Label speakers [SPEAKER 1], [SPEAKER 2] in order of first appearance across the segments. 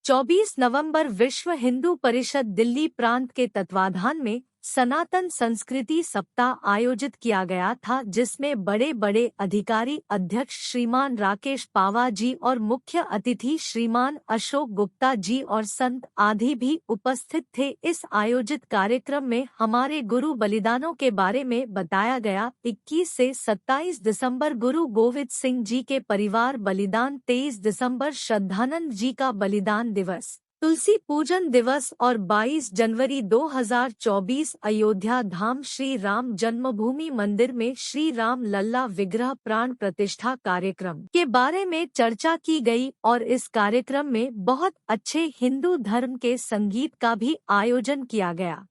[SPEAKER 1] 24 नवंबर विश्व हिंदू परिषद दिल्ली प्रांत के तत्वाधान में सनातन संस्कृति सप्ताह आयोजित किया गया था, जिसमें बड़े बड़े अधिकारी अध्यक्ष श्रीमान राकेश पावा जी और मुख्य अतिथि श्रीमान अशोक गुप्ता जी और संत आदि भी उपस्थित थे। इस आयोजित कार्यक्रम में हमारे गुरु बलिदानों के बारे में बताया गया। 21 से 27 दिसंबर गुरु गोविंद सिंह जी के परिवार बलिदान, 23 दिसंबर श्रद्धानंद जी का बलिदान दिवस, तुलसी पूजन दिवस और 22 जनवरी 2024 अयोध्या धाम श्री राम जन्मभूमि मंदिर में श्री राम लल्ला विग्रह प्राण प्रतिष्ठा कार्यक्रम के बारे में चर्चा की गई और इस कार्यक्रम में बहुत अच्छे हिंदू धर्म के संगीत का भी आयोजन किया गया।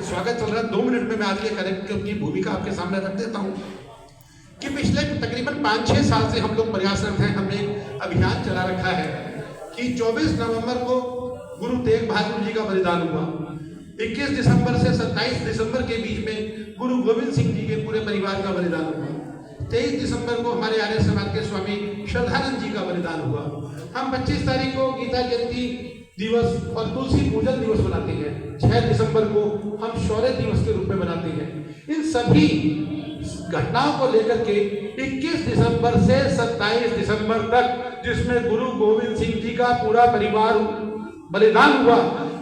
[SPEAKER 2] स्वागत चल रहा है। 2 मिनट में मैं आज के कार्यक्रम की भूमिका आपके सामने रख देता हूं कि पिछले तकरीबन 5-6 साल से हम लोग प्रयासरत हैं। हमने एक अभियान चला रखा है कि 24 नवंबर को गुरु तेग बहादुर जी का बलिदान हुआ। 21 दिसंबर से 27 दिसंबर के बीच में गुरु गोविंद सिंह जी के पूरे परिवार का बलिदान हुआ। 23 दिसंबर को हमारे आर्य समाज के स्वामी श्रद्धानंद जी का बलिदान हुआ। हम 25 तारीख को गीता जयंती दिवस और तुलसी पूजन दिवस मनाते हैं। 6 दिसंबर को हम शौर्य दिवस के रूप में मनाते हैं। इन सभी घटनाओं को लेकर के 21 दिसंबर से 27 दिसंबर तक, जिसमें गुरु गोविंद सिंह जी का पूरा परिवार बलिदान हुआ,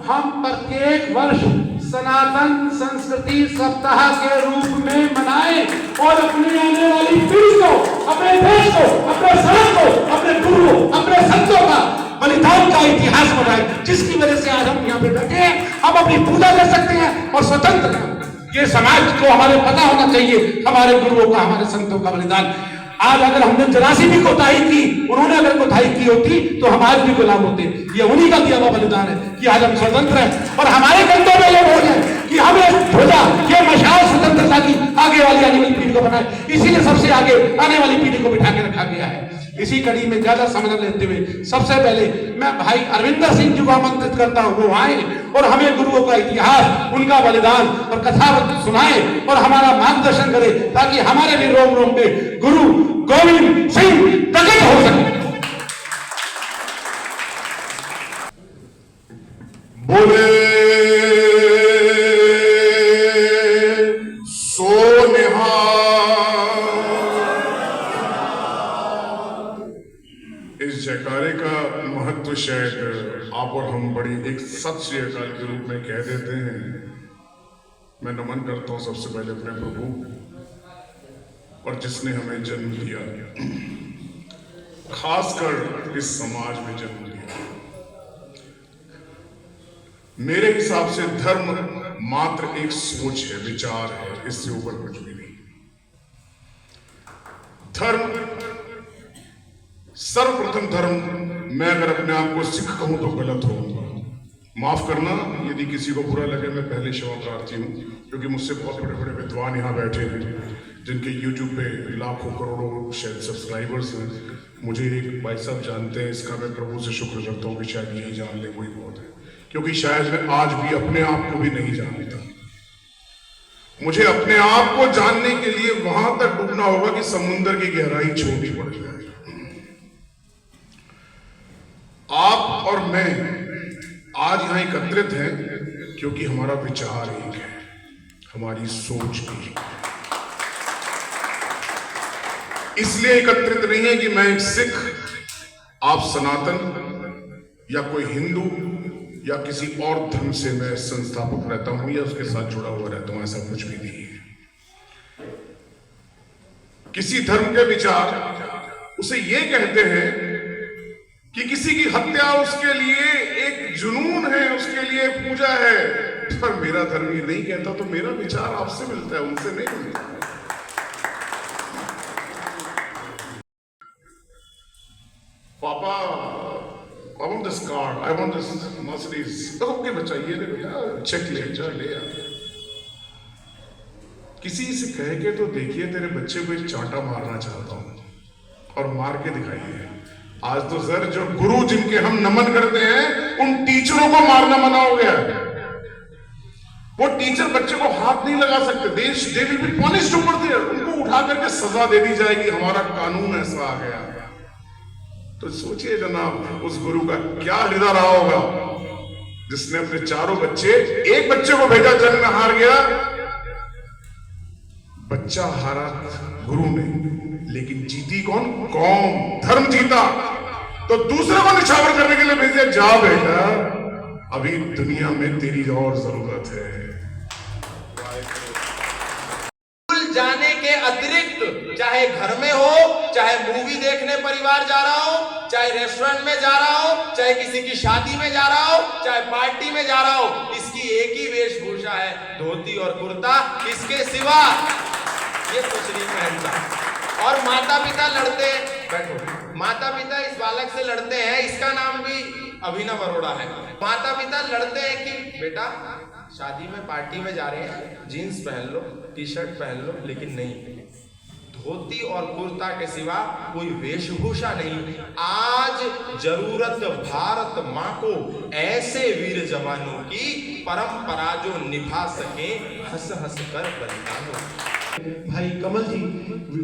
[SPEAKER 2] हम प्रत्येक वर्ष सनातन संस्कृति सप्ताह के रूप में मनाएं और अपने आने वाली पीढ़ी को, अपने देश को, अपने समाज को, अपने गुरु, अपने संतों का बलिदान का इतिहास बनाए, जिसकी वजह से आज हम यहाँ पे बैठे हैं। हम अपनी पूजा कर सकते हैं और स्वतंत्र हैं। ये समाज को हमारे पता होना चाहिए हमारे गुरुओं का, हमारे संतों का बलिदान। आज अगर हमने जरा सी भी कोताही की, उन्होंने अगर कोताही की होती तो हम आज भी गुलाम होते। ये उन्हीं का दिया हुआ बलिदान है कि आज हम स्वतंत्र हैं और हमारे कंधों में ये बोझ है कि हम ये ध्वजा, ये मशाल स्वतंत्रता की आगे वाली आने वाली पीढ़ी को बनाए। इसीलिए सबसे आगे आने वाली पीढ़ी को बिठा के रखा गया है। इसी कड़ी में ज्यादा समय न लेते हुए सबसे पहले मैं भाई अरविंदर सिंह जी को आमंत्रित करता हूं, वो आए और हमें गुरुओं का इतिहास, उनका बलिदान और कथा सुनाए और हमारा मार्गदर्शन करे, ताकि हमारे भी रोम रोम में गुरु गोविंद सिंह प्रकट हो सके।
[SPEAKER 3] बोले सो निहाल। इस जयकारे का महत्व शायद आप और हम बड़ी एक सत श्री अकाल के रूप में कह देते हैं। मैं नमन करता हूं सबसे पहले अपने प्रभु और जिसने हमें जन्म दिया, खासकर इस समाज में जन्म दिया। मेरे हिसाब से धर्म मात्र एक सोच है, विचार है, इससे ऊपर कुछ भी नहीं। धर्म, सर्वप्रथम धर्म, मैं अगर अपने आप को सिख कहूं तो गलत होऊंगा। माफ करना यदि किसी को बुरा लगे, मैं पहले क्षमा प्रार्थी हूँ, क्योंकि मुझसे बहुत बड़े बड़े विद्वान यहाँ बैठे हैं जिनके यूट्यूब पे लाखों करोड़ों शायद सब्सक्राइबर्स हैं। मुझे एक भाई साहब जानते हैं, इसका मैं प्रभु से शुक्र करता हूँ कि शायद यही जान ले वही बहुत है, क्योंकि शायद मैं आज भी अपने आप को भी नहीं जानता। मुझे अपने आप को जानने के लिए वहां तक डूबना होगा कि समुद्र की गहराई छोटी पड़ जाए। आप और मैं आज यहां एकत्रित हैं क्योंकि हमारा विचार एक है, हमारी सोच एक है। इसलिए एकत्रित नहीं है कि मैं एक सिख, आप सनातन या कोई हिंदू या किसी और धर्म से मैं संस्थापक रहता हूं या उसके साथ जुड़ा हुआ रहता हूं, ऐसा कुछ भी नहीं है। किसी धर्म के विचार उसे ये कहते हैं कि किसी की हत्या उसके लिए एक जुनून है, उसके लिए पूजा है, पर मेरा धर्म ये नहीं कहता, तो मेरा विचार आपसे मिलता है, उनसे नहीं मिलता। पापा, I want this car, I want this Mercedes। Okay बच्चा, ये ले बेटा, चेक ले जा, ले आ। किसी से कह के तो देखिए तेरे बच्चे को एक चांटा मारना चाहता हूं और मार के दिखाइए। आज तो सर जो गुरु जिनके हम नमन करते हैं उन टीचरों को मारना मना हो गया। वो टीचर बच्चे को हाथ नहीं लगा सकते, दे विल बी पनिश्ड ऊपर से, उनको उठा करके सजा दे दी जाएगी, हमारा कानून ऐसा आ गया। तो सोचिए जनाब उस गुरु का क्या हृदय रहा होगा जिसने अपने चारों बच्चे, एक बच्चे को भेजा जंग में हार गया, बच्चा हारा गुरु ने, लेकिन जीती कौन? कौम, धर्म जीता। तो दूसरे को निछावर करने के लिए भेजे, जा बेटा अभी दुनिया में तेरी और जरूरत है।
[SPEAKER 4] जाने के अतिरिक्त चाहे घर में हो, चाहे मूवी देखने परिवार जा रहा हो, चाहे रेस्टोरेंट में जा रहा हो, चाहे किसी की शादी में जा रहा हो, चाहे पार्टी में जा रहा हो, इसकी एक ही वेशभूषा है, धोती और कुर्ता। इसके सिवा ये कुछ नहीं पहनता। और माता पिता लड़ते, बैठो, माता पिता इस बालक से लड़ते हैं, इसका नाम भी अभिनव अरोड़ा है। माता पिता लड़ते हैं कि बेटा शादी में पार्टी में जा रहे हैं, जीन्स पहन लो, टी शर्ट पहन लो, लेकिन नहीं, धोती और कुर्ता के सिवा कोई वेशभूषा नहीं। आज जरूरत भारत माँ को ऐसे वीर जवानों की, परंपरा जो निभा सके हंस हंस कर बलिदानों।
[SPEAKER 2] भाई कमल जी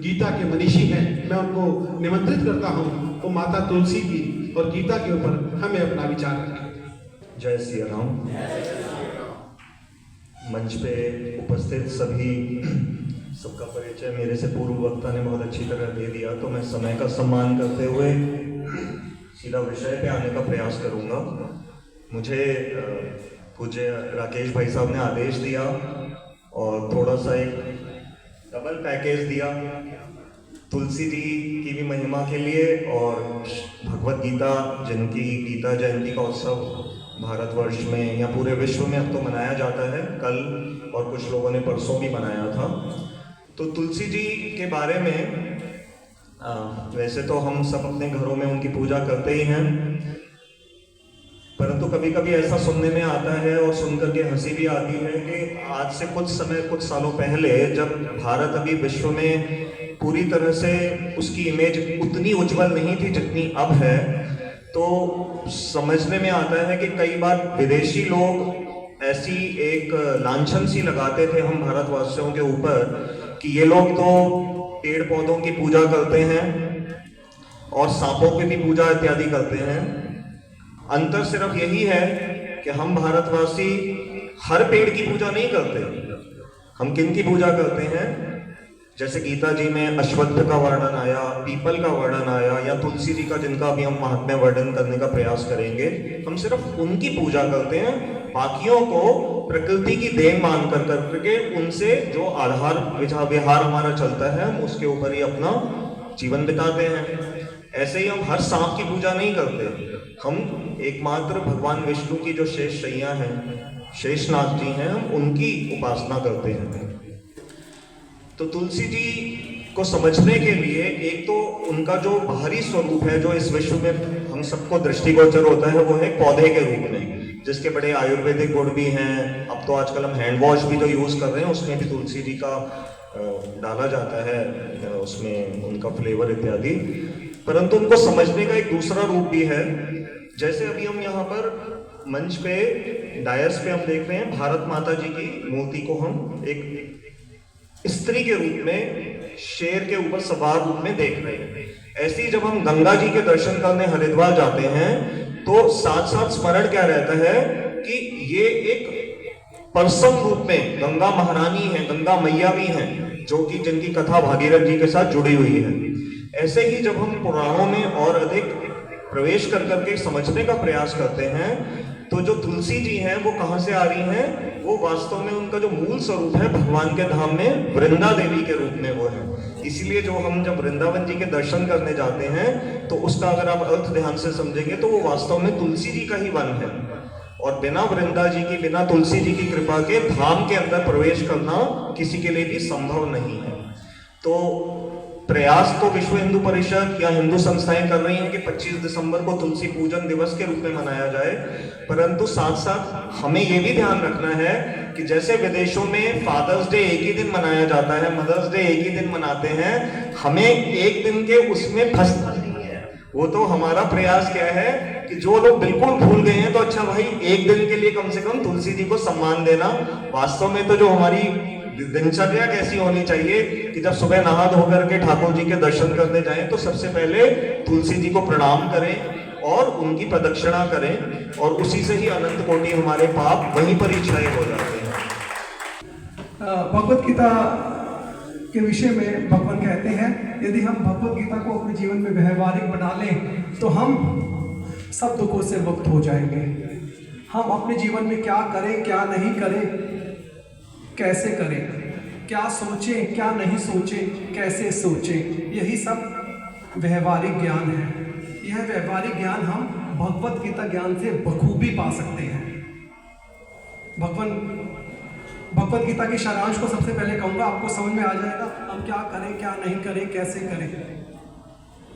[SPEAKER 2] गीता के मनीषी हैं, मैं उनको निमंत्रित करता हूं, वो माता तुलसी की और गीता के ऊपर हमें अपना विचार रखें।
[SPEAKER 5] जय सिया राम। मंच पे उपस्थित सभी, सबका परिचय मेरे से पूर्व वक्ता ने बहुत अच्छी तरह दे दिया, तो मैं समय का सम्मान करते हुए सीधा विषय पे आने का प्रयास करूंगा। मुझे पूज्य राकेश भाई साहब ने आदेश दिया और थोड़ा सा एक डबल पैकेज दिया, तुलसी जी की भी महिमा के लिए और भगवत गीता, जिनकी गीता जयंती का उत्सव भारतवर्ष में या पूरे विश्व में अब तो मनाया जाता है, कल और कुछ लोगों ने परसों भी मनाया था। तो तुलसी जी के बारे में वैसे तो हम सब अपने घरों में उनकी पूजा करते ही हैं, परंतु कभी कभी ऐसा सुनने में आता है और सुनकर के हंसी भी आती है कि आज से कुछ सालों पहले जब भारत अभी विश्व में पूरी तरह से उसकी इमेज उतनी उज्जवल नहीं थी जितनी अब है, तो समझने में आता है कि कई बार विदेशी लोग ऐसी एक लांछन सी लगाते थे हम भारतवासियों के ऊपर कि ये लोग तो पेड़ पौधों की पूजा करते हैं और सांपों की भी पूजा इत्यादि करते हैं। अंतर सिर्फ यही है कि हम भारतवासी हर पेड़ की पूजा नहीं करते। हम किन की पूजा करते हैं? जैसे गीता जी में अश्वत्थ का वर्णन आया, पीपल का वर्णन आया, या तुलसी जी का, जिनका अभी हम महात्म्य वर्णन करने का प्रयास करेंगे। हम सिर्फ उनकी पूजा करते हैं, बाकियों को प्रकृति की देन मान कर करके उनसे जो आधार विहार हमारा चलता है हम उसके ऊपर ही अपना जीवन बिताते हैं। ऐसे ही हम हर सांप की पूजा नहीं करते। हम एकमात्र भगवान विष्णु की जो शेष शैया हैं, शेषनाग जी हैं, हम उनकी उपासना करते हैं। तो तुलसी जी को समझने के लिए एक तो उनका जो बाहरी स्वरूप है, जो इस विश्व में हम सबको दृष्टिगोचर होता है, वो है पौधे के रूप में। जिसके बड़े आयुर्वेदिक गुण भी हैं। अब तो आजकल हम हैंड वॉश भी तो यूज़ कर रहे हैं, उसमें भी तुलसी जी का डाला जाता है, उसमें उनका फ्लेवर इत्यादि। परंतु उनको समझने का एक दूसरा रूप भी है। जैसे अभी हम यहाँ पर मंच पे डायस पे हम देख रहे हैं भारत माता जी की मूर्ति को हम एक स्त्री के रूप में शेर के ऊपर सवार रूप में देख रहे हैं। ऐसे ही जब हम गंगा जी के दर्शन करने हरिद्वार जाते हैं तो साथ साथ स्मरण क्या रहता है कि ये एक पर्सन रूप में गंगा महारानी है, गंगा मैया भी हैं, जो कि जिनकी कथा भागीरथ जी के साथ जुड़ी हुई है। ऐसे ही जब हम पुराणों में और अधिक प्रवेश कर करके समझने का प्रयास करते हैं तो जो तुलसी जी हैं वो कहाँ से आ रही हैं, वो वास्तव में उनका जो मूल स्वरूप है भगवान के धाम में वृंदा देवी के रूप में वो है। इसीलिए जो हम जब वृंदावन जी के दर्शन करने जाते हैं तो उसका अगर आप अर्थ ध्यान से समझेंगे तो वो वास्तव में तुलसी जी का ही वन है, और बिना वृंदा जी की, बिना तुलसी जी की कृपा के धाम के अंदर प्रवेश करना किसी के लिए भी संभव नहीं है। तो प्रयास तो विश्व हिंदू परिषद या हिंदू संस्थाएं कर रही हैं कि 25 दिसंबर को तुलसी पूजन दिवस के रूप में मनाया जाए, परंतु साथ साथ हमें ये भी ध्यान रखना है कि जैसे विदेशों में फादर्स डे एक ही दिन मनाया जाता है, मदर्स डे एक ही दिन मनाते हैं, हमें एक दिन के उसमें फंसना नहीं है। वो तो हमारा प्रयास क्या है कि जो लोग बिल्कुल भूल गए हैं तो अच्छा भाई एक दिन के लिए कम से कम तुलसी जी को सम्मान देना। वास्तव में तो जो हमारी दिनचर्या कैसी होनी चाहिए कि जब सुबह नहा धो करके ठाकुर जी के दर्शन करने जाएं तो सबसे पहले तुलसी जी को प्रणाम करें और उनकी प्रदक्षिणा करें, और उसी से ही अनंत कोटि हमारे पाप वहीं पर ही क्षय हो जाते हैं।
[SPEAKER 6] भगवत गीता के विषय में भगवान कहते हैं यदि हम भगवत गीता को अपने जीवन में व्यवहारिक बना लें तो हम सब दुखों से मुक्त हो जाएंगे। हम अपने जीवन में क्या करें, क्या नहीं करें, कैसे करें, क्या सोचें, क्या नहीं सोचें, कैसे सोचें, यही सब व्यवहारिक ज्ञान है। यह व्यवहारिक ज्ञान हम भगवत गीता ज्ञान से बखूबी पा सकते हैं। भगवत गीता की सारांश को सबसे पहले कहूँगा, आपको समझ में आ जाएगा हम क्या करें, क्या नहीं करें, कैसे करें,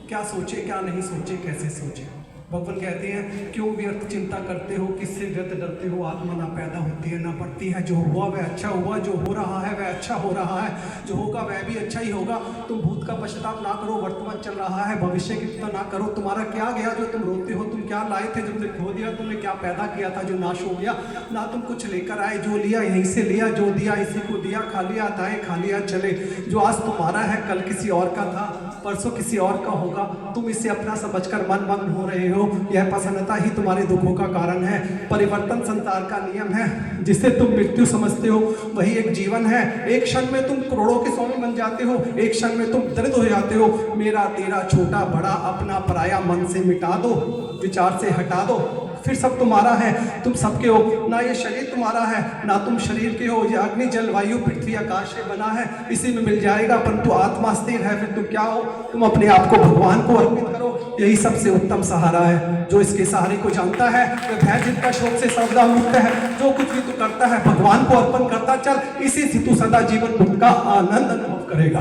[SPEAKER 6] क्या सोचें, क्या नहीं सोचें, कैसे सोचें। भगवान कहते हैं क्यों व्यर्थ चिंता करते हो, किससे व्यर्थ डरते हो, आत्मा ना पैदा होती है ना बढ़ती है, जो हुआ वह अच्छा हुआ, जो हो रहा है वह अच्छा हो रहा है, जो होगा वह भी अच्छा ही होगा। तुम भूत का पश्चाताप ना करो, वर्तमान चल रहा है, भविष्य की चिंता ना करो। तुम्हारा क्या गया जो तुम रोते हो, तुम क्या लाए थे जो तुमने खो दिया, तुमने क्या पैदा किया था जो नाश हो गया, ना तुम कुछ लेकर आए, जो लिया यहीं से लिया, जो दिया इसी को दिया, खा लिया दाएं खा लिया चले। जो आज तुम्हारा है कल किसी और का था, परसों किसी और का होगा, तुम इसे अपना समझकर मन मग्न हो रहे हो। यह प्रसन्नता ही तुम्हारे दुखों का कारण है। परिवर्तन संसार का नियम है, जिसे तुम मृत्यु समझते हो वही एक जीवन है। एक क्षण में तुम करोड़ों के स्वामी बन जाते हो, एक क्षण में तुम दरिद्र हो जाते हो। मेरा तेरा छोटा बड़ा अपना पराया मन से मिटा दो, विचार से हटा दो, फिर सब तुम्हारा है, तुम सबके हो। ना ये शरीर तुम्हारा है ना तुम शरीर के हो। ये अग्नि जल वायु पृथ्वी आकाश से बना है, इसी में मिल जाएगा, परंतु आत्मा स्थिर है। फिर तुम क्या हो? तुम अपने आप को भगवान को अर्पित करो, यही सबसे उत्तम सहारा है। जो इसके सहारे को जानता है वह भय चिंता शोक से सर्वदा मुक्त है। जो कुछ भी तू करता है भगवान को अर्पण करता चल, इसी से तू सदा जीवन मुक्त का आनंद अनुभव करेगा।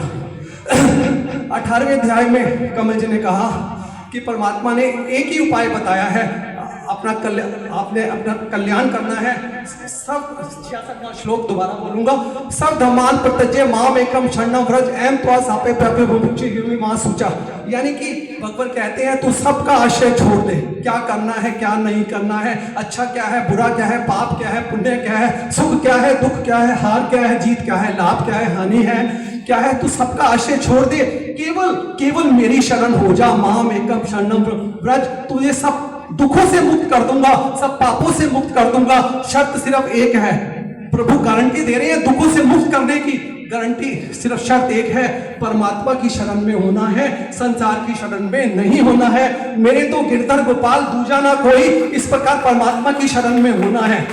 [SPEAKER 6] 18वें अध्याय में कमल जी ने कहा कि परमात्मा ने एक ही उपाय बताया है, आपने अपना कल्याण करना है। सब 66वां श्लोक दोबारा बोलूंगा, सब धम्मान प्रत्यज्य माम एकम शरणम व्रज एम त्वा सापे प्रभु मुक्ति युमि मां सूचा। यानी कि भगवान कहते हैं तू सबका आश्रय छोड़ दे, क्या करना है क्या नहीं करना है, अच्छा क्या है बुरा क्या है, पाप क्या है पुण्य क्या है, सुख क्या है दुख क्या है, हार क्या है जीत क्या है, लाभ क्या है हानि है क्या है, तू सबका आश्रय छोड़ दे, केवल मेरी शरण हो जा। माम एकम शरणम व्रज, तुझे सब दुखों से मुक्त कर दूंगा, सब पापों से मुक्त कर दूंगा। शर्त सिर्फ एक है, प्रभु गारंटी दे रहे हैं दुखों से मुक्त करने की गारंटी, सिर्फ शर्त एक है, परमात्मा की शरण में होना है, संसार की शरण में नहीं होना है। मेरे तो गिरधर गोपाल दूजा ना कोई, इस प्रकार परमात्मा की शरण में होना है।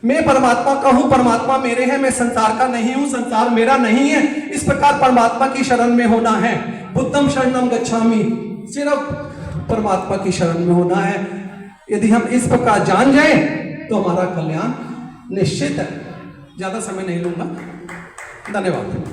[SPEAKER 6] मैं परमात्मा का हूं, परमात्मा मेरे हैं, मैं संसार का नहीं हूं, संसार मेरा नहीं है, इस प्रकार परमात्मा की शरण में होना है। बुद्धम शरणम गच्छामि, सिर्फ परमात्मा की शरण में होना है। यदि हम इस प्रकार जान जाएं तो हमारा कल्याण निश्चित है। ज्यादा समय नहीं लूंगा, धन्यवाद।